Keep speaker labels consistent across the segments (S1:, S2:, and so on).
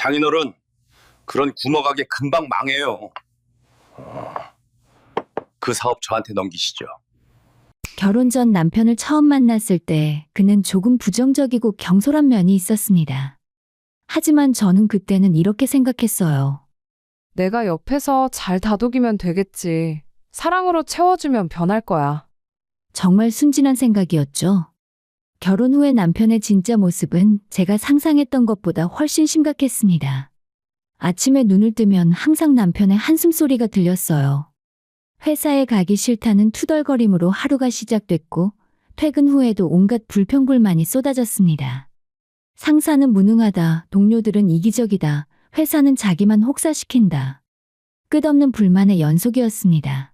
S1: 장인어른, 그런 구멍가게 금방 망해요. 그 사업 저한테 넘기시죠.
S2: 결혼 전 남편을 처음 만났을 때 그는 조금 부정적이고 경솔한 면이 있었습니다. 하지만 저는 그때는 이렇게 생각했어요.
S3: 내가 옆에서 잘 다독이면 되겠지. 사랑으로 채워주면 변할 거야.
S2: 정말 순진한 생각이었죠. 결혼 후에 남편의 진짜 모습은 제가 상상했던 것보다 훨씬 심각했습니다. 아침에 눈을 뜨면 항상 남편의 한숨소리가 들렸어요. 회사에 가기 싫다는 투덜거림으로 하루가 시작됐고 퇴근 후에도 온갖 불평불만이 쏟아졌습니다. 상사는 무능하다, 동료들은 이기적이다, 회사는 자기만 혹사시킨다. 끝없는 불만의 연속이었습니다.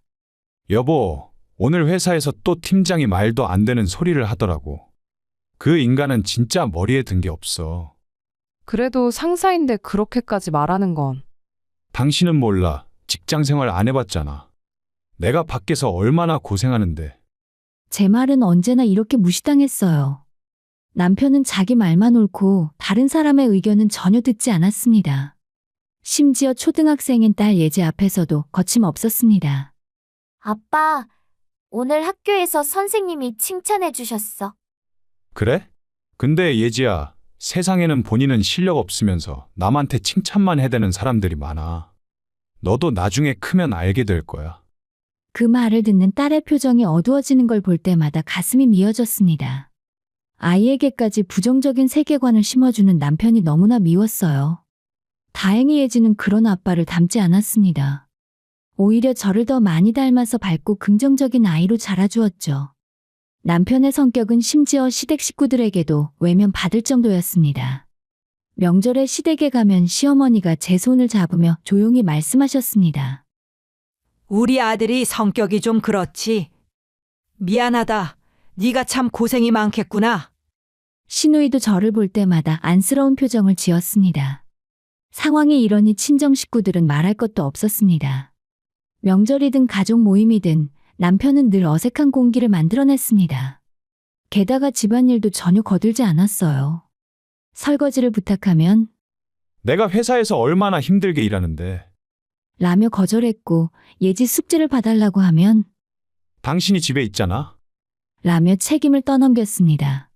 S4: 여보, 오늘 회사에서 또 팀장이 말도 안 되는 소리를 하더라고. 그 인간은 진짜 머리에 든 게 없어.
S3: 그래도 상사인데 그렇게까지 말하는 건.
S4: 당신은 몰라. 직장 생활 안 해봤잖아. 내가 밖에서 얼마나 고생하는데.
S2: 제 말은 언제나 이렇게 무시당했어요. 남편은 자기 말만 옳고 다른 사람의 의견은 전혀 듣지 않았습니다. 심지어 초등학생인 딸 예지 앞에서도 거침없었습니다.
S5: 아빠, 오늘 학교에서 선생님이 칭찬해 주셨어.
S4: 그래? 근데 예지야, 세상에는 본인은 실력 없으면서 남한테 칭찬만 해대는 사람들이 많아. 너도 나중에 크면 알게 될 거야.
S2: 그 말을 듣는 딸의 표정이 어두워지는 걸 볼 때마다 가슴이 미어졌습니다. 아이에게까지 부정적인 세계관을 심어주는 남편이 너무나 미웠어요. 다행히 예지는 그런 아빠를 닮지 않았습니다. 오히려 저를 더 많이 닮아서 밝고 긍정적인 아이로 자라주었죠. 남편의 성격은 심지어 시댁 식구들에게도 외면받을 정도였습니다. 명절에 시댁에 가면 시어머니가 제 손을 잡으며 조용히 말씀하셨습니다.
S6: 우리 아들이 성격이 좀 그렇지. 미안하다. 네가 참 고생이 많겠구나.
S2: 시누이도 저를 볼 때마다 안쓰러운 표정을 지었습니다. 상황이 이러니 친정 식구들은 말할 것도 없었습니다. 명절이든 가족 모임이든 남편은 늘 어색한 공기를 만들어냈습니다. 게다가 집안일도 전혀 거들지 않았어요. 설거지를 부탁하면
S4: 내가 회사에서 얼마나 힘들게 일하는데.
S2: 라며 거절했고 예지 숙제를 봐달라고 하면
S4: 당신이 집에 있잖아.
S2: 라며 책임을 떠넘겼습니다.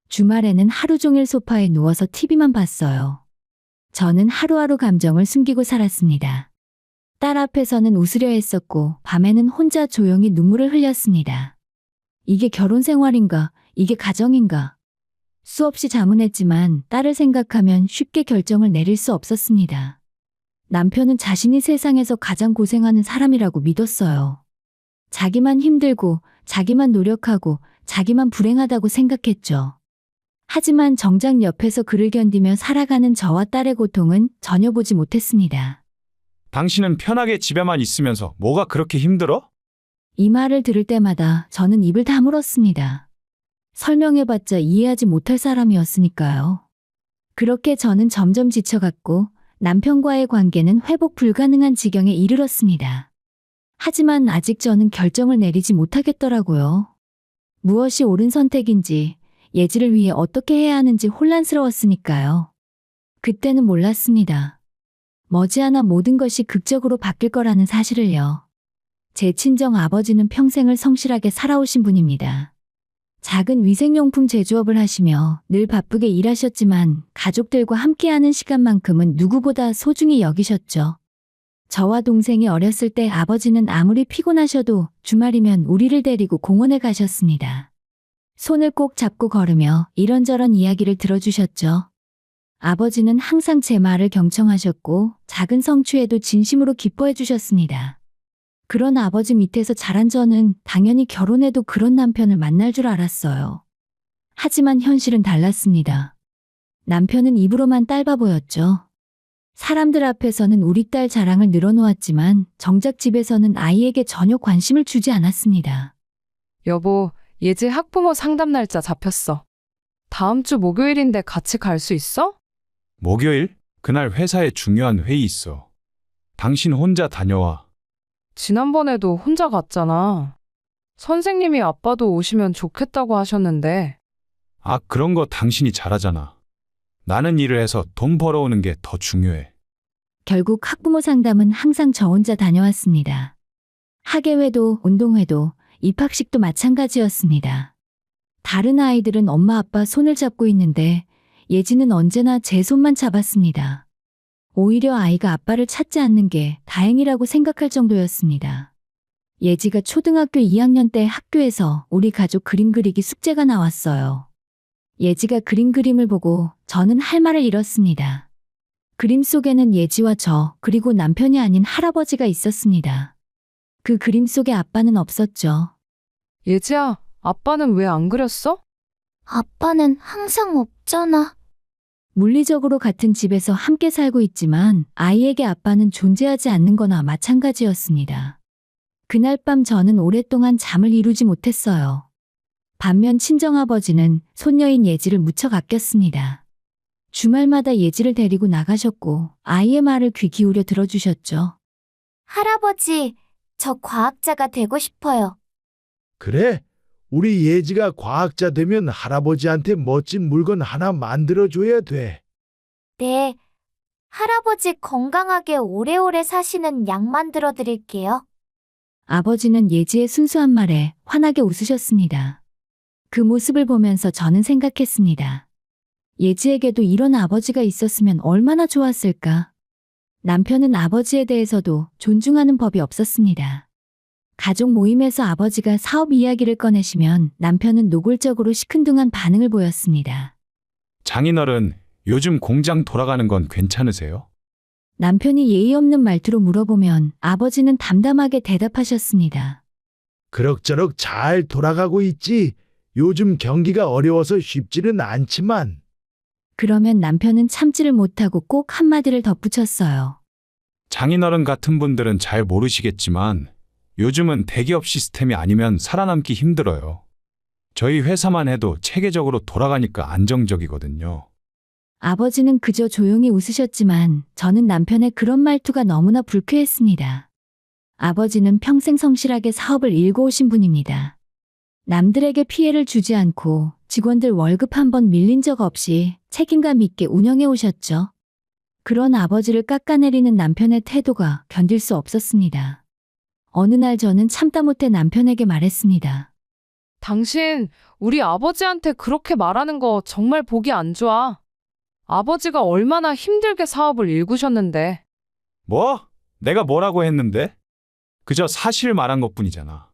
S2: 주말에는 하루 종일 소파에 누워서 TV만 봤어요. 저는 하루하루 감정을 숨기고 살았습니다. 딸 앞에서는 웃으려 했었고 밤에는 혼자 조용히 눈물을 흘렸습니다. 이게 결혼 생활인가? 이게 가정인가? 수없이 자문했지만 딸을 생각하면 쉽게 결정을 내릴 수 없었습니다. 남편은 자신이 세상에서 가장 고생하는 사람이라고 믿었어요. 자기만 힘들고 자기만 노력하고 자기만 불행하다고 생각했죠. 하지만 정작 옆에서 그를 견디며 살아가는 저와 딸의 고통은 전혀 보지 못했습니다.
S4: 당신은 편하게 집에만 있으면서 뭐가 그렇게 힘들어?
S2: 이 말을 들을 때마다 저는 입을 다물었습니다. 설명해봤자 이해하지 못할 사람이었으니까요. 그렇게 저는 점점 지쳐갔고 남편과의 관계는 회복 불가능한 지경에 이르렀습니다. 하지만 아직 저는 결정을 내리지 못하겠더라고요. 무엇이 옳은 선택인지, 예지를 위해 어떻게 해야 하는지 혼란스러웠으니까요. 그때는 몰랐습니다. 머지않아 모든 것이 극적으로 바뀔 거라는 사실을요. 제 친정 아버지는 평생을 성실하게 살아오신 분입니다. 작은 위생용품 제조업을 하시며 늘 바쁘게 일하셨지만 가족들과 함께하는 시간만큼은 누구보다 소중히 여기셨죠. 저와 동생이 어렸을 때 아버지는 아무리 피곤하셔도 주말이면 우리를 데리고 공원에 가셨습니다. 손을 꼭 잡고 걸으며 이런저런 이야기를 들어주셨죠. 아버지는 항상 제 말을 경청하셨고 작은 성취에도 진심으로 기뻐해 주셨습니다. 그런 아버지 밑에서 자란 저는 당연히 결혼해도 그런 남편을 만날 줄 알았어요. 하지만 현실은 달랐습니다. 남편은 입으로만 딸바보였죠. 사람들 앞에서는 우리 딸 자랑을 늘어놓았지만 정작 집에서는 아이에게 전혀 관심을 주지 않았습니다.
S3: 여보, 예지 학부모 상담 날짜 잡혔어. 다음 주 목요일인데 같이 갈 수 있어?
S4: 목요일? 그날 회사에 중요한 회의 있어. 당신 혼자 다녀와.
S3: 지난번에도 혼자 갔잖아. 선생님이 아빠도 오시면 좋겠다고 하셨는데.
S4: 아, 그런 거 당신이 잘하잖아. 나는 일을 해서 돈 벌어오는 게 더 중요해.
S2: 결국 학부모 상담은 항상 저 혼자 다녀왔습니다. 학예회도, 운동회도, 입학식도 마찬가지였습니다. 다른 아이들은 엄마 아빠 손을 잡고 있는데 예지는 언제나 제 손만 잡았습니다. 오히려 아이가 아빠를 찾지 않는 게 다행이라고 생각할 정도였습니다. 예지가 초등학교 2학년 때 학교에서 우리 가족 그림 그리기 숙제가 나왔어요. 예지가 그린 그림을 보고 저는 할 말을 잃었습니다. 그림 속에는 예지와 저 그리고 남편이 아닌 할아버지가 있었습니다. 그 그림 속에 아빠는 없었죠.
S3: 예지야, 아빠는 왜 안 그렸어?
S5: 아빠는 항상 없잖아.
S2: 물리적으로 같은 집에서 함께 살고 있지만 아이에게 아빠는 존재하지 않는 거나 마찬가지였습니다. 그날 밤 저는 오랫동안 잠을 이루지 못했어요. 반면 친정아버지는 손녀인 예지를 무척 아꼈습니다. 주말마다 예지를 데리고 나가셨고 아이의 말을 귀 기울여 들어주셨죠.
S5: 할아버지, 저 과학자가 되고 싶어요.
S7: 그래? 우리 예지가 과학자 되면 할아버지한테 멋진 물건 하나 만들어줘야 돼.
S5: 네. 할아버지 건강하게 오래오래 사시는 약 만들어 드릴게요.
S2: 아버지는 예지의 순수한 말에 환하게 웃으셨습니다. 그 모습을 보면서 저는 생각했습니다. 예지에게도 이런 아버지가 있었으면 얼마나 좋았을까. 남편은 아버지에 대해서도 존중하는 법이 없었습니다. 가족 모임에서 아버지가 사업 이야기를 꺼내시면 남편은 노골적으로 시큰둥한 반응을 보였습니다.
S4: 장인어른, 요즘 공장 돌아가는 건 괜찮으세요?
S2: 남편이 예의 없는 말투로 물어보면 아버지는 담담하게 대답하셨습니다.
S7: 그럭저럭 잘 돌아가고 있지. 요즘 경기가 어려워서 쉽지는 않지만.
S2: 그러면 남편은 참지를 못하고 꼭 한마디를 덧붙였어요.
S4: 장인어른 같은 분들은 잘 모르시겠지만 요즘은 대기업 시스템이 아니면 살아남기 힘들어요. 저희 회사만 해도 체계적으로 돌아가니까 안정적이거든요.
S2: 아버지는 그저 조용히 웃으셨지만 저는 남편의 그런 말투가 너무나 불쾌했습니다. 아버지는 평생 성실하게 사업을 일궈오신 분입니다. 남들에게 피해를 주지 않고 직원들 월급 한 번 밀린 적 없이 책임감 있게 운영해 오셨죠. 그런 아버지를 깎아내리는 남편의 태도가 견딜 수 없었습니다. 어느 날 저는 참다 못해 남편에게 말했습니다.
S3: 당신, 우리 아버지한테 그렇게 말하는 거 정말 보기 안 좋아. 아버지가 얼마나 힘들게 사업을 일구셨는데.
S4: 뭐? 내가 뭐라고 했는데? 그저 사실 말한 것뿐이잖아.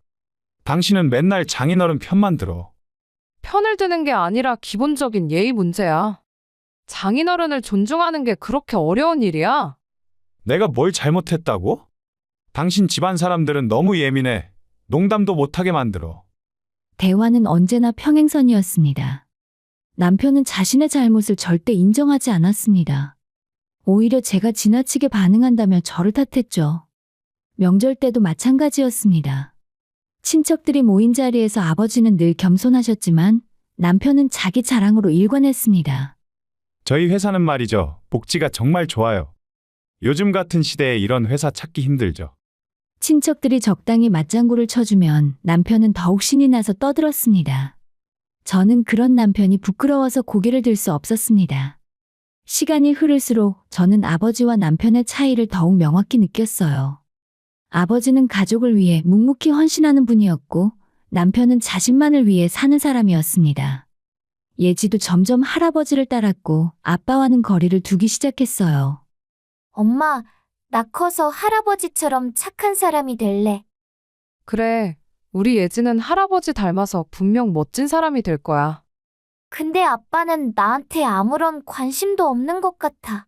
S4: 당신은 맨날 장인어른 편만 들어.
S3: 편을 드는 게 아니라 기본적인 예의 문제야. 장인어른을 존중하는 게 그렇게 어려운 일이야?
S4: 내가 뭘 잘못했다고? 당신 집안 사람들은 너무 예민해. 농담도 못하게 만들어.
S2: 대화는 언제나 평행선이었습니다. 남편은 자신의 잘못을 절대 인정하지 않았습니다. 오히려 제가 지나치게 반응한다며 저를 탓했죠. 명절 때도 마찬가지였습니다. 친척들이 모인 자리에서 아버지는 늘 겸손하셨지만 남편은 자기 자랑으로 일관했습니다.
S4: 저희 회사는 말이죠. 복지가 정말 좋아요. 요즘 같은 시대에 이런 회사 찾기 힘들죠.
S2: 친척들이 적당히 맞장구를 쳐주면 남편은 더욱 신이 나서 떠들었습니다. 저는 그런 남편이 부끄러워서 고개를 들 수 없었습니다. 시간이 흐를수록 저는 아버지와 남편의 차이를 더욱 명확히 느꼈어요. 아버지는 가족을 위해 묵묵히 헌신하는 분이었고 남편은 자신만을 위해 사는 사람이었습니다. 예지도 점점 할아버지를 따랐고 아빠와는 거리를 두기 시작했어요.
S5: 엄마, 나 커서 할아버지처럼 착한 사람이 될래.
S3: 그래, 우리 예지는 할아버지 닮아서 분명 멋진 사람이 될 거야.
S5: 근데 아빠는 나한테 아무런 관심도 없는 것 같아.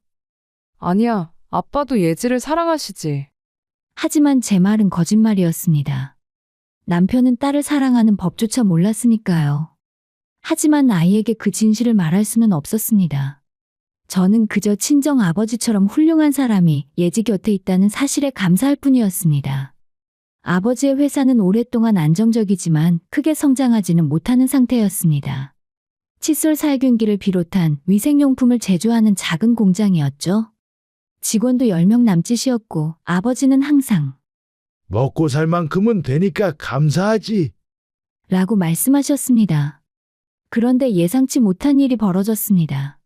S3: 아니야, 아빠도 예지를 사랑하시지.
S2: 하지만 제 말은 거짓말이었습니다. 남편은 딸을 사랑하는 법조차 몰랐으니까요. 하지만 아이에게 그 진실을 말할 수는 없었습니다. 저는 그저 친정 아버지처럼 훌륭한 사람이 예지 곁에 있다는 사실에 감사할 뿐이었습니다. 아버지의 회사는 오랫동안 안정적이지만 크게 성장하지는 못하는 상태였습니다. 칫솔 살균기를 비롯한 위생용품을 제조하는 작은 공장이었죠. 직원도 10명 남짓이었고 아버지는 항상
S7: 먹고 살 만큼은 되니까 감사하지.
S2: 라고 말씀하셨습니다. 그런데 예상치 못한 일이 벌어졌습니다.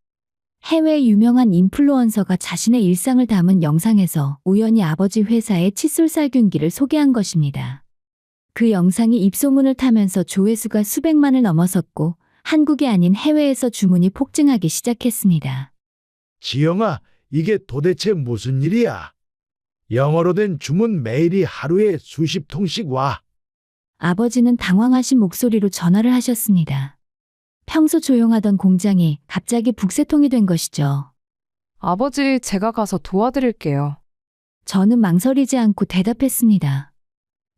S2: 해외 유명한 인플루언서가 자신의 일상을 담은 영상에서 우연히 아버지 회사의 칫솔 살균기를 소개한 것입니다. 그 영상이 입소문을 타면서 조회수가 수백만을 넘어섰고 한국이 아닌 해외에서 주문이 폭증하기 시작했습니다.
S7: 지영아, 이게 도대체 무슨 일이야? 영어로 된 주문 메일이 하루에 수십 통씩 와.
S2: 아버지는 당황하신 목소리로 전화를 하셨습니다. 평소 조용하던 공장이 갑자기 북새통이 된 것이죠.
S3: 아버지, 제가 가서 도와드릴게요.
S2: 저는 망설이지 않고 대답했습니다.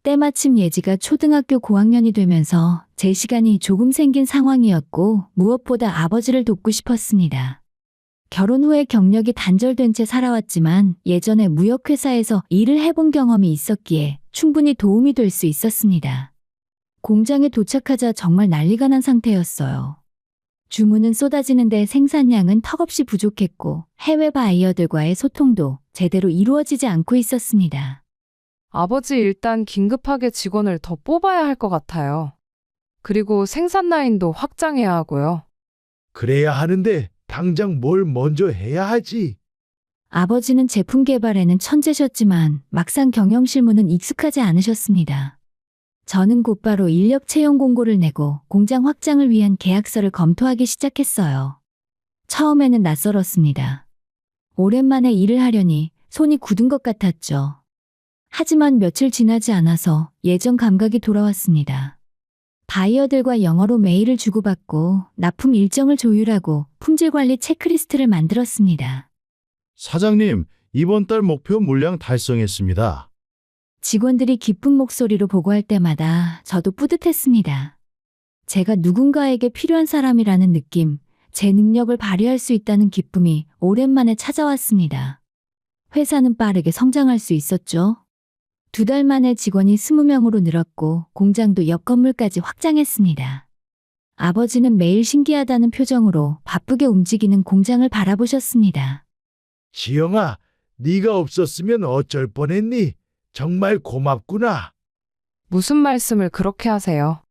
S2: 때마침 예지가 초등학교 고학년이 되면서 제 시간이 조금 생긴 상황이었고 무엇보다 아버지를 돕고 싶었습니다. 결혼 후에 경력이 단절된 채 살아왔지만 예전에 무역회사에서 일을 해본 경험이 있었기에 충분히 도움이 될 수 있었습니다. 공장에 도착하자 정말 난리가 난 상태였어요. 주문은 쏟아지는데 생산량은 턱없이 부족했고 해외 바이어들과의 소통도 제대로 이루어지지 않고 있었습니다.
S3: 아버지, 일단 긴급하게 직원을 더 뽑아야 할 것 같아요. 그리고 생산 라인도 확장해야 하고요.
S7: 그래야 하는데 당장 뭘 먼저 해야 하지?
S2: 아버지는 제품 개발에는 천재셨지만 막상 경영 실무는 익숙하지 않으셨습니다. 저는 곧바로 인력 채용 공고를 내고 공장 확장을 위한 계약서를 검토하기 시작했어요. 처음에는 낯설었습니다. 오랜만에 일을 하려니 손이 굳은 것 같았죠. 하지만 며칠 지나지 않아서 예전 감각이 돌아왔습니다. 바이어들과 영어로 메일을 주고받고 납품 일정을 조율하고 품질 관리 체크리스트를 만들었습니다.
S8: 사장님, 이번 달 목표 물량 달성했습니다.
S2: 직원들이 기쁜 목소리로 보고할 때마다 저도 뿌듯했습니다. 제가 누군가에게 필요한 사람이라는 느낌, 제 능력을 발휘할 수 있다는 기쁨이 오랜만에 찾아왔습니다. 회사는 빠르게 성장할 수 있었죠. 2달 만에 직원이 20명으로 늘었고 공장도 옆 건물까지 확장했습니다. 아버지는 매일 신기하다는 표정으로 바쁘게 움직이는 공장을 바라보셨습니다.
S7: 지영아, 네가 없었으면 어쩔 뻔했니? 정말 고맙구나.
S3: 무슨 말씀을 그렇게 하세요?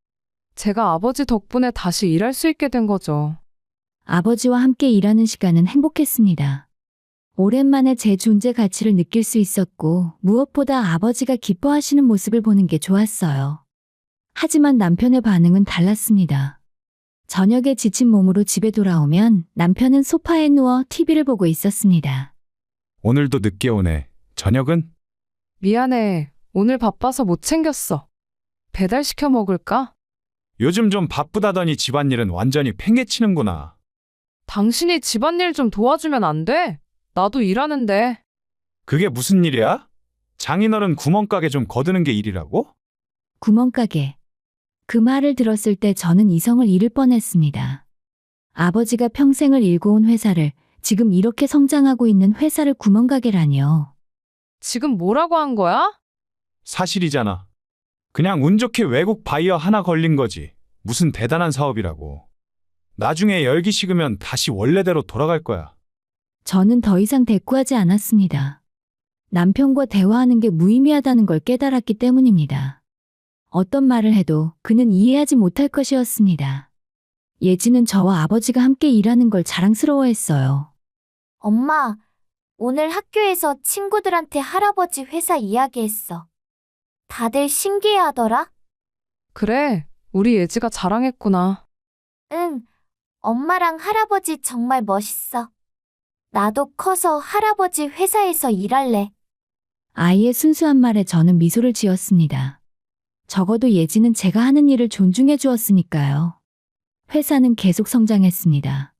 S3: 제가 아버지 덕분에 다시 일할 수 있게 된 거죠.
S2: 아버지와 함께 일하는 시간은 행복했습니다. 오랜만에 제 존재 가치를 느낄 수 있었고 무엇보다 아버지가 기뻐하시는 모습을 보는 게 좋았어요. 하지만 남편의 반응은 달랐습니다. 저녁에 지친 몸으로 집에 돌아오면 남편은 소파에 누워 TV를 보고 있었습니다.
S4: 오늘도 늦게 오네. 저녁은?
S3: 미안해. 오늘 바빠서 못 챙겼어. 배달시켜 먹을까?
S4: 요즘 좀 바쁘다더니 집안일은 완전히 팽개치는구나.
S3: 당신이 집안일 좀 도와주면 안 돼? 나도 일하는데.
S4: 그게 무슨 일이야? 장인어른 구멍가게 좀 거드는 게 일이라고?
S2: 구멍가게. 그 말을 들었을 때 저는 이성을 잃을 뻔했습니다. 아버지가 평생을 일궈온 회사를 지금 이렇게 성장하고 있는 회사를 구멍가게라니요.
S3: 지금 뭐라고 한 거야?
S4: 사실이잖아. 그냥 운 좋게 외국 바이어 하나 걸린 거지. 무슨 대단한 사업이라고. 나중에 열기 식으면 다시 원래대로 돌아갈 거야.
S2: 저는 더 이상 대꾸하지 않았습니다. 남편과 대화하는 게 무의미하다는 걸 깨달았기 때문입니다. 어떤 말을 해도 그는 이해하지 못할 것이었습니다. 예지는 저와 아버지가 함께 일하는 걸 자랑스러워했어요.
S5: 엄마, 오늘 학교에서 친구들한테 할아버지 회사 이야기했어. 다들 신기해하더라?
S3: 그래, 우리 예지가 자랑했구나.
S5: 응, 엄마랑 할아버지 정말 멋있어. 나도 커서 할아버지 회사에서 일할래.
S2: 아이의 순수한 말에 저는 미소를 지었습니다. 적어도 예지는 제가 하는 일을 존중해 주었으니까요. 회사는 계속 성장했습니다.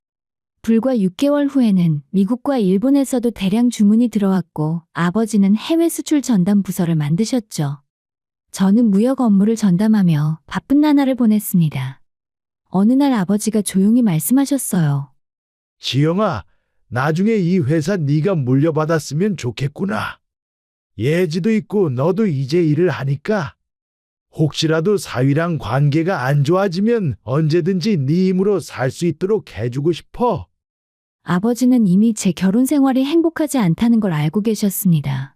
S2: 불과 6개월 후에는 미국과 일본에서도 대량 주문이 들어왔고 아버지는 해외 수출 전담 부서를 만드셨죠. 저는 무역 업무를 전담하며 바쁜 나날을 보냈습니다. 어느 날 아버지가 조용히 말씀하셨어요.
S7: 지영아, 나중에 이 회사 네가 물려받았으면 좋겠구나. 예지도 있고 너도 이제 일을 하니까 혹시라도 사위랑 관계가 안 좋아지면 언제든지 네 힘으로 살 수 있도록 해주고 싶어.
S2: 아버지는 이미 제 결혼 생활이 행복하지 않다는 걸 알고 계셨습니다.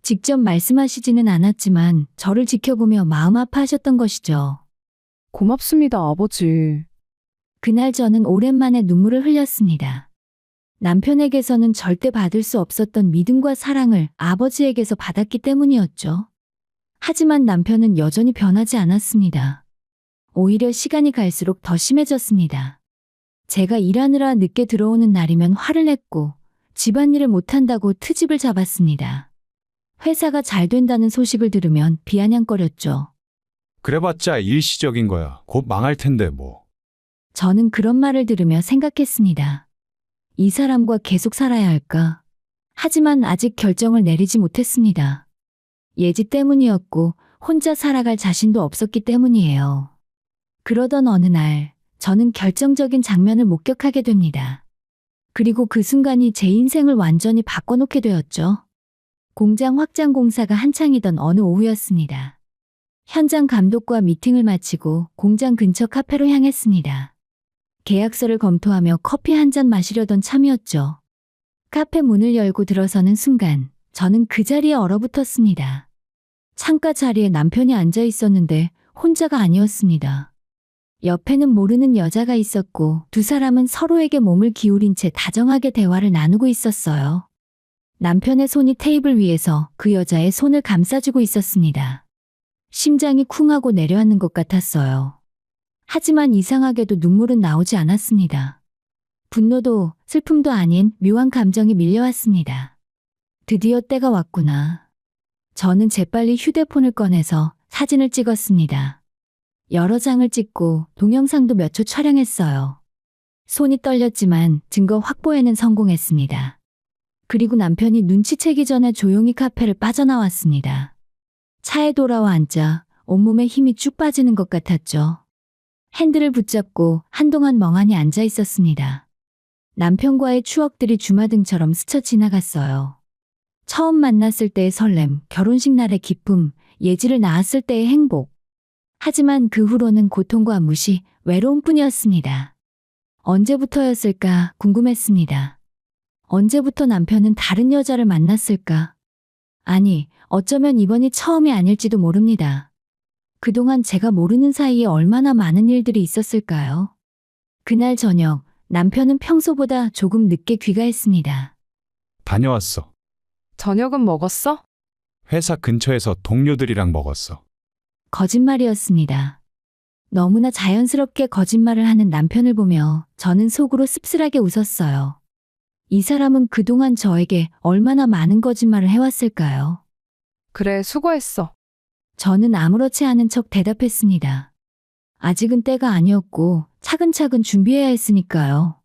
S2: 직접 말씀하시지는 않았지만 저를 지켜보며 마음 아파하셨던 것이죠.
S3: 고맙습니다, 아버지.
S2: 그날 저는 오랜만에 눈물을 흘렸습니다. 남편에게서는 절대 받을 수 없었던 믿음과 사랑을 아버지에게서 받았기 때문이었죠. 하지만 남편은 여전히 변하지 않았습니다. 오히려 시간이 갈수록 더 심해졌습니다. 제가 일하느라 늦게 들어오는 날이면 화를 냈고 집안일을 못한다고 트집을 잡았습니다. 회사가 잘 된다는 소식을 들으면 비아냥거렸죠.
S4: 그래봤자 일시적인 거야. 곧 망할 텐데 뭐.
S2: 저는 그런 말을 들으며 생각했습니다. 이 사람과 계속 살아야 할까? 하지만 아직 결정을 내리지 못했습니다. 예지 때문이었고 혼자 살아갈 자신도 없었기 때문이에요. 그러던 어느 날 저는 결정적인 장면을 목격하게 됩니다. 그리고 그 순간이 제 인생을 완전히 바꿔놓게 되었죠. 공장 확장 공사가 한창이던 어느 오후였습니다. 현장 감독과 미팅을 마치고 공장 근처 카페로 향했습니다. 계약서를 검토하며 커피 한 잔 마시려던 참이었죠. 카페 문을 열고 들어서는 순간 저는 그 자리에 얼어붙었습니다. 창가 자리에 남편이 앉아 있었는데 혼자가 아니었습니다. 옆에는 모르는 여자가 있었고 두 사람은 서로에게 몸을 기울인 채 다정하게 대화를 나누고 있었어요. 남편의 손이 테이블 위에서 그 여자의 손을 감싸주고 있었습니다. 심장이 쿵하고 내려앉는 것 같았어요. 하지만 이상하게도 눈물은 나오지 않았습니다. 분노도 슬픔도 아닌 묘한 감정이 밀려왔습니다. 드디어 때가 왔구나. 저는 재빨리 휴대폰을 꺼내서 사진을 찍었습니다. 여러 장을 찍고 동영상도 몇 초 촬영했어요. 손이 떨렸지만 증거 확보에는 성공했습니다. 그리고 남편이 눈치채기 전에 조용히 카페를 빠져나왔습니다. 차에 돌아와 앉자 온몸에 힘이 쭉 빠지는 것 같았죠. 핸들을 붙잡고 한동안 멍하니 앉아 있었습니다. 남편과의 추억들이 주마등처럼 스쳐 지나갔어요. 처음 만났을 때의 설렘, 결혼식 날의 기쁨, 예지를 낳았을 때의 행복. 하지만 그 후로는 고통과 무시, 외로움뿐이었습니다. 언제부터였을까 궁금했습니다. 언제부터 남편은 다른 여자를 만났을까? 아니, 어쩌면 이번이 처음이 아닐지도 모릅니다. 그동안 제가 모르는 사이에 얼마나 많은 일들이 있었을까요? 그날 저녁, 남편은 평소보다 조금 늦게 귀가했습니다.
S4: 다녀왔어.
S3: 저녁은 먹었어?
S4: 회사 근처에서 동료들이랑 먹었어.
S2: 거짓말이었습니다. 너무나 자연스럽게 거짓말을 하는 남편을 보며 저는 속으로 씁쓸하게 웃었어요. 이 사람은 그동안 저에게 얼마나 많은 거짓말을 해왔을까요?
S3: 그래, 수고했어.
S2: 저는 아무렇지 않은 척 대답했습니다. 아직은 때가 아니었고 차근차근 준비해야 했으니까요.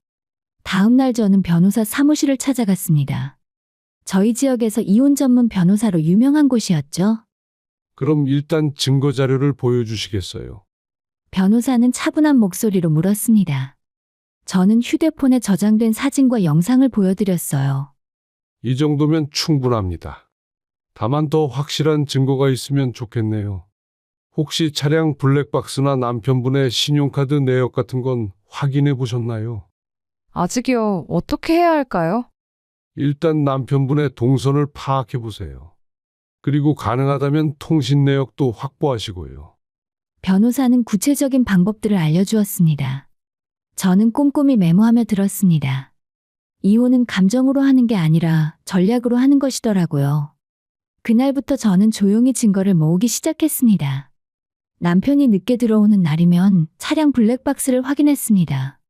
S2: 다음 날 저는 변호사 사무실을 찾아갔습니다. 저희 지역에서 이혼 전문 변호사로 유명한 곳이었죠.
S9: 그럼 일단 증거 자료를 보여주시겠어요?
S2: 변호사는 차분한 목소리로 물었습니다. 저는 휴대폰에 저장된 사진과 영상을 보여드렸어요.
S9: 이 정도면 충분합니다. 다만 더 확실한 증거가 있으면 좋겠네요. 혹시 차량 블랙박스나 남편분의 신용카드 내역 같은 건 확인해 보셨나요?
S3: 아직이요. 어떻게 해야 할까요?
S9: 일단 남편분의 동선을 파악해 보세요. 그리고 가능하다면 통신 내역도 확보하시고요.
S2: 변호사는 구체적인 방법들을 알려주었습니다. 저는 꼼꼼히 메모하며 들었습니다. 이혼은 감정으로 하는 게 아니라 전략으로 하는 것이더라고요. 그날부터 저는 조용히 증거를 모으기 시작했습니다. 남편이 늦게 들어오는 날이면 차량 블랙박스를 확인했습니다.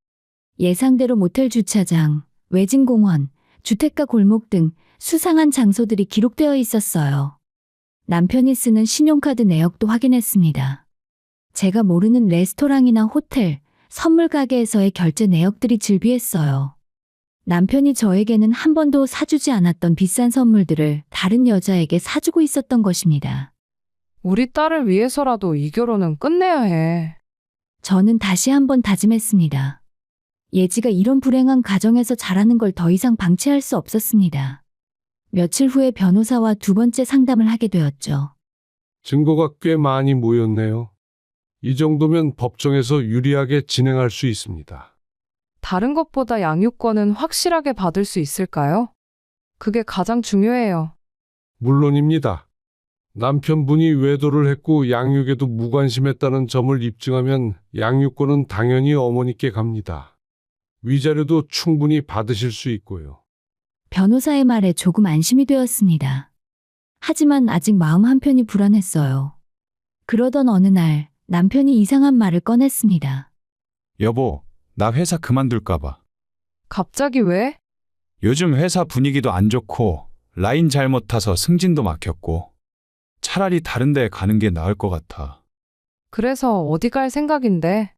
S2: 예상대로 모텔 주차장, 외진 공원, 주택가 골목 등 수상한 장소들이 기록되어 있었어요. 남편이 쓰는 신용카드 내역도 확인했습니다. 제가 모르는 레스토랑이나 호텔, 선물 가게에서의 결제 내역들이 즐비했어요. 남편이 저에게는 한 번도 사주지 않았던 비싼 선물들을 다른 여자에게 사주고 있었던 것입니다.
S3: 우리 딸을 위해서라도 이 결혼은 끝내야 해.
S2: 저는 다시 한번 다짐했습니다. 예지가 이런 불행한 가정에서 자라는 걸 더 이상 방치할 수 없었습니다. 며칠 후에 변호사와 두 번째 상담을 하게 되었죠.
S9: 증거가 꽤 많이 모였네요. 이 정도면 법정에서 유리하게 진행할 수 있습니다.
S3: 다른 것보다 양육권은 확실하게 받을 수 있을까요? 그게 가장 중요해요.
S9: 물론입니다. 남편분이 외도를 했고 양육에도 무관심했다는 점을 입증하면 양육권은 당연히 어머니께 갑니다. 위자료도 충분히 받으실 수 있고요.
S2: 변호사의 말에 조금 안심이 되었습니다. 하지만 아직 마음 한편이 불안했어요. 그러던 어느 날 남편이 이상한 말을 꺼냈습니다.
S4: 여보, 나 회사 그만둘까봐.
S3: 갑자기 왜?
S4: 요즘 회사 분위기도 안 좋고 라인 잘못 타서 승진도 막혔고 차라리 다른 데 가는 게 나을 것 같아.
S3: 그래서 어디 갈 생각인데?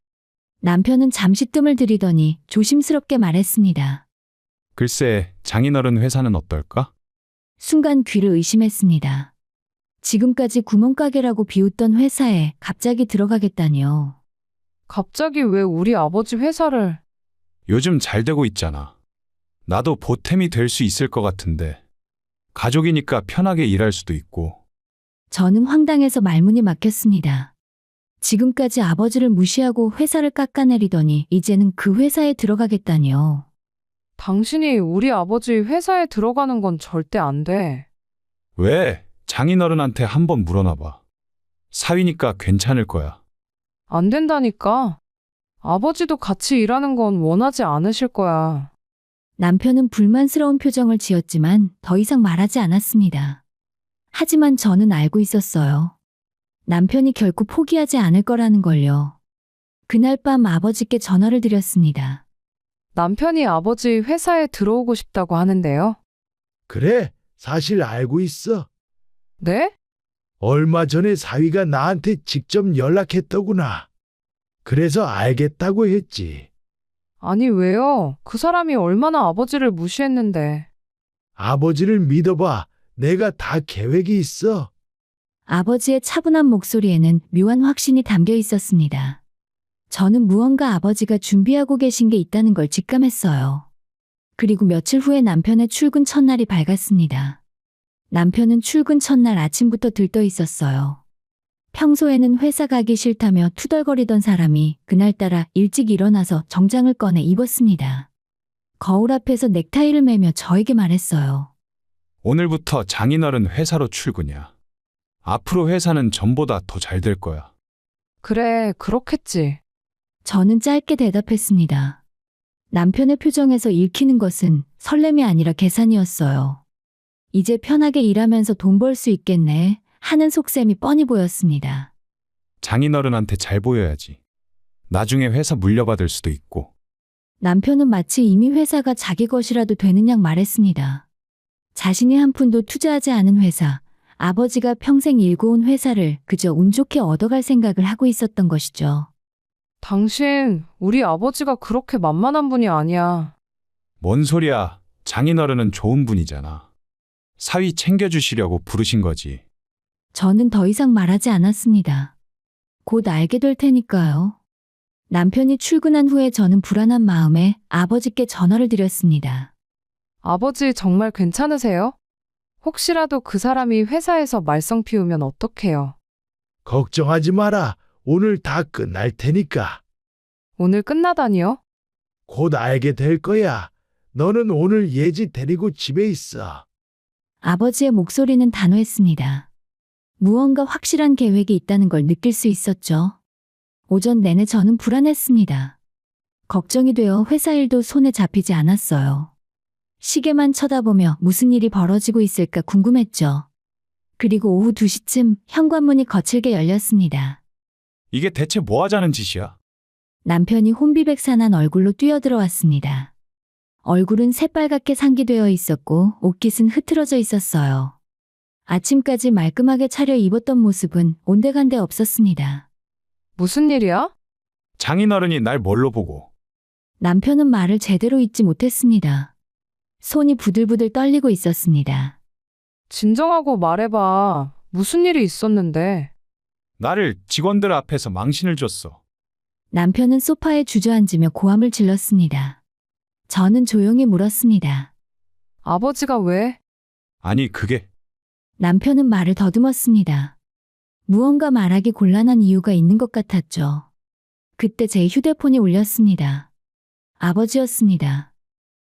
S2: 남편은 잠시 뜸을 들이더니 조심스럽게 말했습니다.
S4: 글쎄, 장인어른 회사는 어떨까?
S2: 순간 귀를 의심했습니다. 지금까지 구멍가게라고 비웃던 회사에 갑자기 들어가겠다니요.
S3: 갑자기 왜 우리 아버지 회사를?
S4: 요즘 잘 되고 있잖아. 나도 보탬이 될 수 있을 것 같은데. 가족이니까 편하게 일할 수도 있고.
S2: 저는 황당해서 말문이 막혔습니다. 지금까지 아버지를 무시하고 회사를 깎아내리더니 이제는 그 회사에 들어가겠다니요.
S3: 당신이 우리 아버지 회사에 들어가는 건 절대 안 돼.
S4: 왜? 장인어른한테 한번 물어놔봐. 사위니까 괜찮을 거야.
S3: 안 된다니까. 아버지도 같이 일하는 건 원하지 않으실 거야.
S2: 남편은 불만스러운 표정을 지었지만 더 이상 말하지 않았습니다. 하지만 저는 알고 있었어요. 남편이 결코 포기하지 않을 거라는 걸요. 그날 밤 아버지께 전화를 드렸습니다.
S3: 남편이 아버지 회사에 들어오고 싶다고 하는데요.
S7: 그래, 사실 알고 있어.
S3: 네?
S7: 얼마 전에 사위가 나한테 직접 연락했더구나. 그래서 알겠다고 했지.
S3: 아니 왜요? 그 사람이 얼마나 아버지를 무시했는데.
S7: 아버지를 믿어봐. 내가 다 계획이 있어.
S2: 아버지의 차분한 목소리에는 묘한 확신이 담겨 있었습니다. 저는 무언가 아버지가 준비하고 계신 게 있다는 걸 직감했어요. 그리고 며칠 후에 남편의 출근 첫날이 밝았습니다. 남편은 출근 첫날 아침부터 들떠 있었어요. 평소에는 회사 가기 싫다며 투덜거리던 사람이 그날따라 일찍 일어나서 정장을 꺼내 입었습니다. 거울 앞에서 넥타이를 매며 저에게 말했어요.
S4: 오늘부터 장인어른 회사로 출근이야. 앞으로 회사는 전보다 더 잘 될 거야.
S3: 그래, 그렇겠지.
S2: 저는 짧게 대답했습니다. 남편의 표정에서 읽히는 것은 설렘이 아니라 계산이었어요. 이제 편하게 일하면서 돈 벌 수 있겠네 하는 속셈이 뻔히 보였습니다.
S4: 장인어른한테 잘 보여야지. 나중에 회사 물려받을 수도 있고.
S2: 남편은 마치 이미 회사가 자기 것이라도 되는 양 말했습니다. 자신이 한 푼도 투자하지 않은 회사, 아버지가 평생 일궈 온 회사를 그저 운 좋게 얻어갈 생각을 하고 있었던 것이죠.
S3: 당신, 우리 아버지가 그렇게 만만한 분이 아니야.
S4: 뭔 소리야. 장인어른은 좋은 분이잖아. 사위 챙겨주시려고 부르신 거지.
S2: 저는 더 이상 말하지 않았습니다. 곧 알게 될 테니까요. 남편이 출근한 후에 저는 불안한 마음에 아버지께 전화를 드렸습니다.
S3: 아버지 정말 괜찮으세요? 혹시라도 그 사람이 회사에서 말썽 피우면 어떡해요?
S7: 걱정하지 마라. 오늘 다 끝날 테니까.
S3: 오늘 끝나다니요?
S7: 곧 알게 될 거야. 너는 오늘 예지 데리고 집에 있어.
S2: 아버지의 목소리는 단호했습니다. 무언가 확실한 계획이 있다는 걸 느낄 수 있었죠. 오전 내내 저는 불안했습니다. 걱정이 되어 회사 일도 손에 잡히지 않았어요. 시계만 쳐다보며 무슨 일이 벌어지고 있을까 궁금했죠. 그리고 오후 2시쯤 현관문이 거칠게 열렸습니다.
S4: 이게 대체 뭐 하자는 짓이야?
S2: 남편이 혼비백산한 얼굴로 뛰어들어왔습니다. 얼굴은 새빨갛게 상기되어 있었고 옷깃은 흐트러져 있었어요. 아침까지 말끔하게 차려 입었던 모습은 온데간데 없었습니다.
S3: 무슨 일이야?
S4: 장인어른이 날 뭘로 보고.
S2: 남편은 말을 제대로 잇지 못했습니다. 손이 부들부들 떨리고 있었습니다.
S3: 진정하고 말해봐. 무슨 일이 있었는데.
S4: 나를 직원들 앞에서 망신을 줬어.
S2: 남편은 소파에 주저앉으며 고함을 질렀습니다. 저는 조용히 물었습니다.
S3: 아버지가 왜?
S4: 아니 그게
S2: 남편은 말을 더듬었습니다. 무언가 말하기 곤란한 이유가 있는 것 같았죠. 그때 제 휴대폰이 울렸습니다. 아버지였습니다.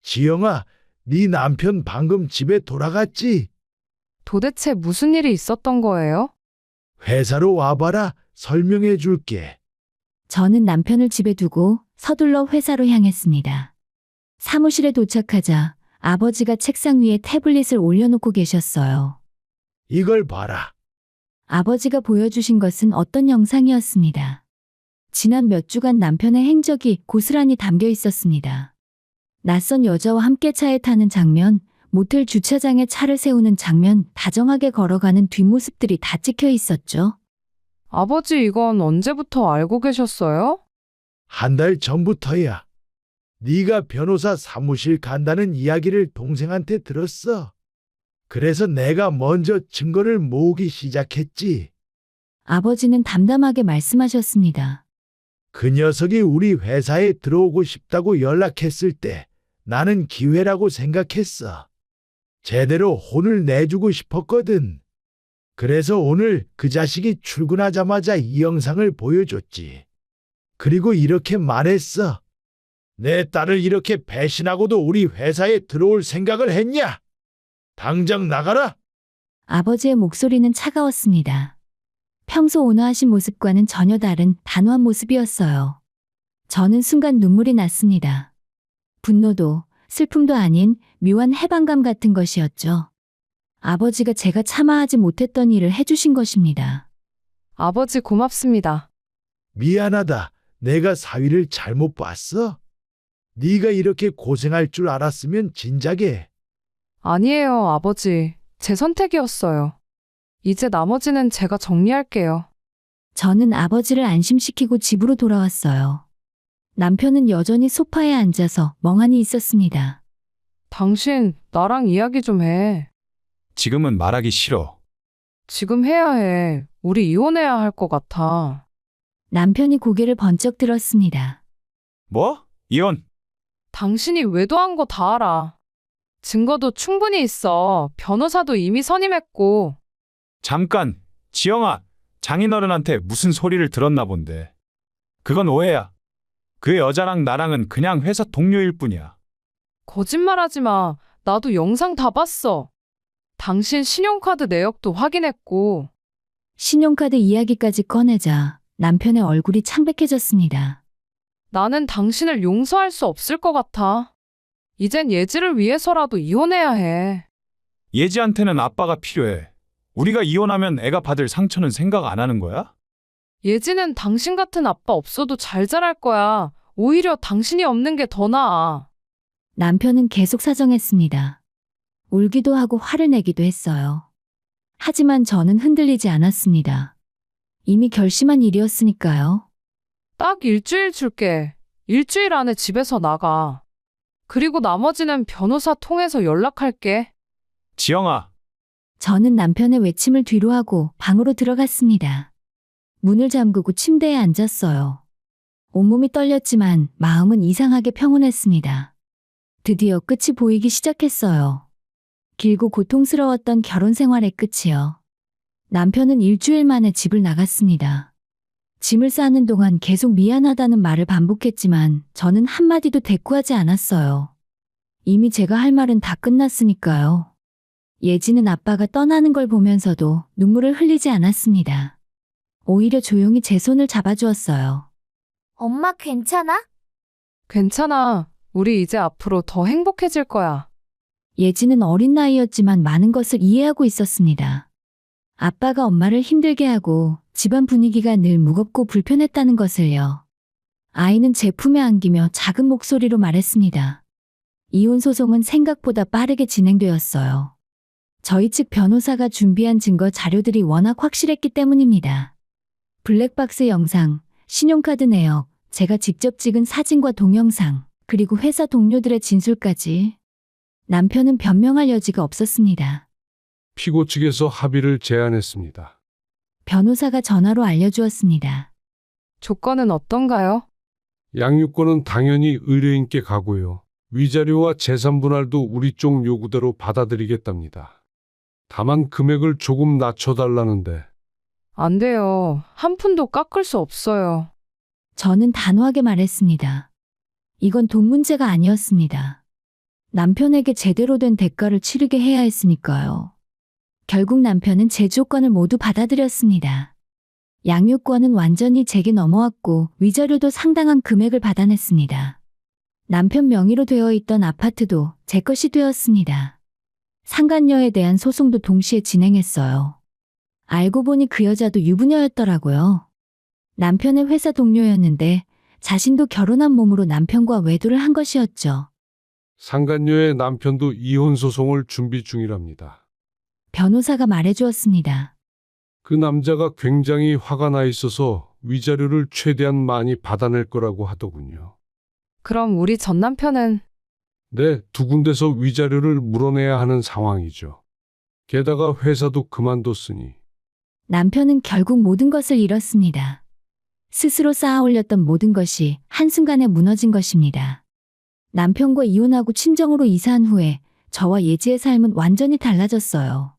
S7: 지영아, 네 남편 방금 집에 돌아갔지?
S3: 도대체 무슨 일이 있었던 거예요?
S7: 회사로 와봐라. 설명해 줄게.
S2: 저는 남편을 집에 두고 서둘러 회사로 향했습니다. 사무실에 도착하자 아버지가 책상 위에 태블릿을 올려놓고 계셨어요.
S7: 이걸 봐라.
S2: 아버지가 보여주신 것은 어떤 영상이었습니다. 지난 몇 주간 남편의 행적이 고스란히 담겨 있었습니다. 낯선 여자와 함께 차에 타는 장면, 모텔 주차장에 차를 세우는 장면, 다정하게 걸어가는 뒷모습들이 다 찍혀 있었죠.
S3: 아버지 이건 언제부터 알고 계셨어요?
S7: 한 달 전부터야. 네가 변호사 사무실 간다는 이야기를 동생한테 들었어. 그래서 내가 먼저 증거를 모으기 시작했지.
S2: 아버지는 담담하게 말씀하셨습니다.
S7: 그 녀석이 우리 회사에 들어오고 싶다고 연락했을 때 나는 기회라고 생각했어. 제대로 혼을 내주고 싶었거든. 그래서 오늘 그 자식이 출근하자마자 이 영상을 보여줬지. 그리고 이렇게 말했어. 내 딸을 이렇게 배신하고도 우리 회사에 들어올 생각을 했냐? 당장 나가라!
S2: 아버지의 목소리는 차가웠습니다. 평소 온화하신 모습과는 전혀 다른 단호한 모습이었어요. 저는 순간 눈물이 났습니다. 분노도 슬픔도 아닌 묘한 해방감 같은 것이었죠. 아버지가 제가 참아하지 못했던 일을 해주신 것입니다.
S3: 아버지 고맙습니다.
S7: 미안하다. 내가 사위를 잘못 봤어? 네가 이렇게 고생할 줄 알았으면 진작에.
S3: 아니에요, 아버지. 제 선택이었어요. 이제 나머지는 제가 정리할게요.
S2: 저는 아버지를 안심시키고 집으로 돌아왔어요. 남편은 여전히 소파에 앉아서 멍하니 있었습니다.
S3: 당신, 나랑 이야기 좀 해.
S4: 지금은 말하기 싫어.
S3: 지금 해야 해. 우리 이혼해야 할 것 같아.
S2: 남편이 고개를 번쩍 들었습니다.
S4: 뭐? 이혼?
S3: 당신이 외도한 거 다 알아. 증거도 충분히 있어. 변호사도 이미 선임했고.
S4: 잠깐, 지영아, 장인어른한테 무슨 소리를 들었나 본데. 그건 오해야. 그 여자랑 나랑은 그냥 회사 동료일 뿐이야.
S3: 거짓말하지 마. 나도 영상 다 봤어. 당신 신용카드 내역도 확인했고.
S2: 신용카드 이야기까지 꺼내자 남편의 얼굴이 창백해졌습니다.
S3: 나는 당신을 용서할 수 없을 것 같아. 이젠 예지를 위해서라도 이혼해야 해.
S4: 예지한테는 아빠가 필요해. 우리가 이혼하면 애가 받을 상처는 생각 안 하는 거야?
S3: 예지는 당신 같은 아빠 없어도 잘 자랄 거야. 오히려 당신이 없는 게 더 나아.
S2: 남편은 계속 사정했습니다. 울기도 하고 화를 내기도 했어요. 하지만 저는 흔들리지 않았습니다. 이미 결심한 일이었으니까요.
S3: 딱 일주일 줄게. 일주일 안에 집에서 나가. 그리고 나머지는 변호사 통해서 연락할게.
S4: 지영아,
S2: 저는 남편의 외침을 뒤로하고 방으로 들어갔습니다. 문을 잠그고 침대에 앉았어요. 온몸이 떨렸지만 마음은 이상하게 평온했습니다. 드디어 끝이 보이기 시작했어요. 길고 고통스러웠던 결혼 생활의 끝이요. 남편은 일주일 만에 집을 나갔습니다. 짐을 싸는 동안 계속 미안하다는 말을 반복했지만 저는 한마디도 대꾸하지 않았어요. 이미 제가 할 말은 다 끝났으니까요. 예지는 아빠가 떠나는 걸 보면서도 눈물을 흘리지 않았습니다. 오히려 조용히 제 손을 잡아주었어요.
S5: 엄마 괜찮아?
S3: 괜찮아. 우리 이제 앞으로 더 행복해질 거야.
S2: 예지는 어린 나이였지만 많은 것을 이해하고 있었습니다. 아빠가 엄마를 힘들게 하고 집안 분위기가 늘 무겁고 불편했다는 것을요. 아이는 제 품에 안기며 작은 목소리로 말했습니다. 이혼 소송은 생각보다 빠르게 진행되었어요. 저희 측 변호사가 준비한 증거 자료들이 워낙 확실했기 때문입니다. 블랙박스 영상, 신용카드 내역, 제가 직접 찍은 사진과 동영상, 그리고 회사 동료들의 진술까지. 남편은 변명할 여지가 없었습니다.
S9: 피고 측에서 합의를 제안했습니다.
S2: 변호사가 전화로 알려주었습니다.
S3: 조건은 어떤가요?
S9: 양육권은 당연히 의뢰인께 가고요. 위자료와 재산 분할도 우리 쪽 요구대로 받아들이겠답니다. 다만 금액을 조금 낮춰달라는데.
S3: 안 돼요. 한 푼도 깎을 수 없어요.
S2: 저는 단호하게 말했습니다. 이건 돈 문제가 아니었습니다. 남편에게 제대로 된 대가를 치르게 해야 했으니까요. 결국 남편은 제 조건을 모두 받아들였습니다. 양육권은 완전히 제게 넘어왔고 위자료도 상당한 금액을 받아냈습니다. 남편 명의로 되어 있던 아파트도 제 것이 되었습니다. 상간녀에 대한 소송도 동시에 진행했어요. 알고 보니 그 여자도 유부녀였더라고요. 남편의 회사 동료였는데 자신도 결혼한 몸으로 남편과 외도를 한 것이었죠.
S9: 상간녀의 남편도 이혼 소송을 준비 중이랍니다.
S2: 변호사가 말해주었습니다.
S9: 그 남자가 굉장히 화가 나 있어서 위자료를 최대한 많이 받아낼 거라고 하더군요.
S3: 그럼 우리 전 남편은
S9: 네, 두 군데서 위자료를 물어내야 하는 상황이죠. 게다가 회사도 그만뒀으니.
S2: 남편은 결국 모든 것을 잃었습니다. 스스로 쌓아 올렸던 모든 것이 한순간에 무너진 것입니다. 남편과 이혼하고 친정으로 이사한 후에 저와 예지의 삶은 완전히 달라졌어요.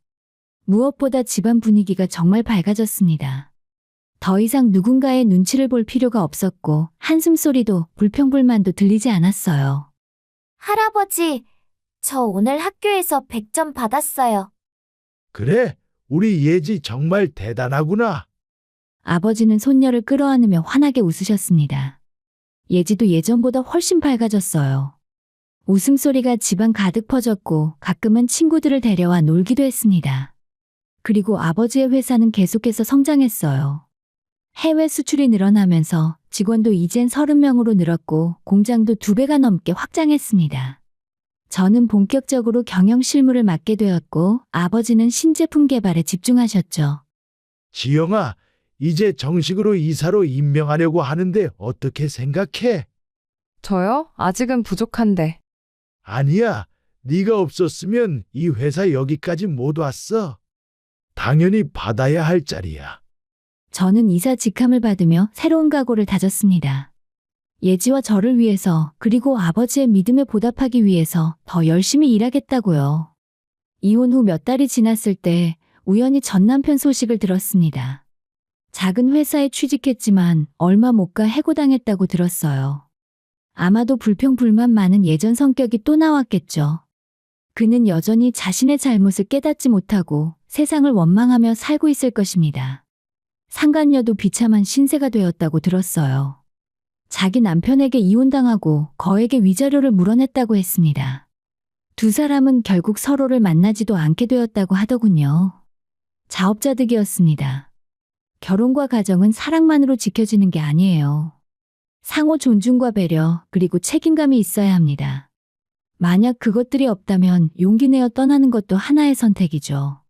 S2: 무엇보다 집안 분위기가 정말 밝아졌습니다. 더 이상 누군가의 눈치를 볼 필요가 없었고 한숨소리도 불평불만도 들리지 않았어요.
S5: 할아버지, 저 오늘 학교에서 100점 받았어요.
S7: 그래, 우리 예지 정말 대단하구나.
S2: 아버지는 손녀를 끌어안으며 환하게 웃으셨습니다. 예지도 예전보다 훨씬 밝아졌어요. 웃음소리가 집안 가득 퍼졌고 가끔은 친구들을 데려와 놀기도 했습니다. 그리고 아버지의 회사는 계속해서 성장했어요. 해외 수출이 늘어나면서 직원도 이젠 30명으로 늘었고 공장도 2배가 넘게 확장했습니다. 저는 본격적으로 경영 실무를 맡게 되었고 아버지는 신제품 개발에 집중하셨죠.
S7: 지영아, 이제 정식으로 이사로 임명하려고 하는데 어떻게 생각해?
S3: 저요? 아직은 부족한데.
S7: 아니야, 네가 없었으면 이 회사 여기까지 못 왔어. 당연히 받아야 할 자리야.
S2: 저는 이사 직함을 받으며 새로운 각오를 다졌습니다. 예지와 저를 위해서 그리고 아버지의 믿음에 보답하기 위해서 더 열심히 일하겠다고요. 이혼 후 몇 달이 지났을 때 우연히 전 남편 소식을 들었습니다. 작은 회사에 취직했지만 얼마 못 가 해고당했다고 들었어요. 아마도 불평불만 많은 예전 성격이 또 나왔겠죠. 그는 여전히 자신의 잘못을 깨닫지 못하고 세상을 원망하며 살고 있을 것입니다. 상간녀도 비참한 신세가 되었다고 들었어요. 자기 남편에게 이혼당하고 거액의 위자료를 물어냈다고 했습니다. 두 사람은 결국 서로를 만나지도 않게 되었다고 하더군요. 자업자득이었습니다. 결혼과 가정은 사랑만으로 지켜지는 게 아니에요. 상호 존중과 배려, 그리고 책임감이 있어야 합니다. 만약 그것들이 없다면 용기 내어 떠나는 것도 하나의 선택이죠.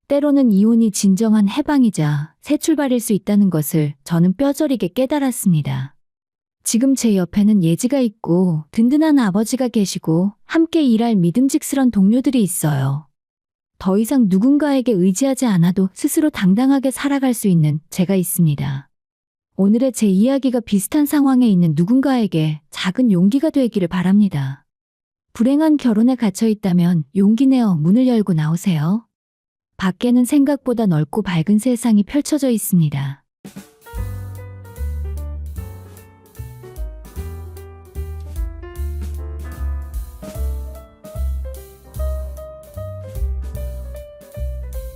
S2: 때로는 이혼이 진정한 해방이자 새 출발일 수 있다는 것을 저는 뼈저리게 깨달았습니다. 지금 제 옆에는 예지가 있고 든든한 아버지가 계시고 함께 일할 믿음직스런 동료들이 있어요. 더 이상 누군가에게 의지하지 않아도 스스로 당당하게 살아갈 수 있는 제가 있습니다. 오늘의 제 이야기가 비슷한 상황에 있는 누군가에게 작은 용기가 되기를 바랍니다. 불행한 결혼에 갇혀 있다면 용기 내어 문을 열고 나오세요. 밖에는 생각보다 넓고 밝은 세상이 펼쳐져 있습니다.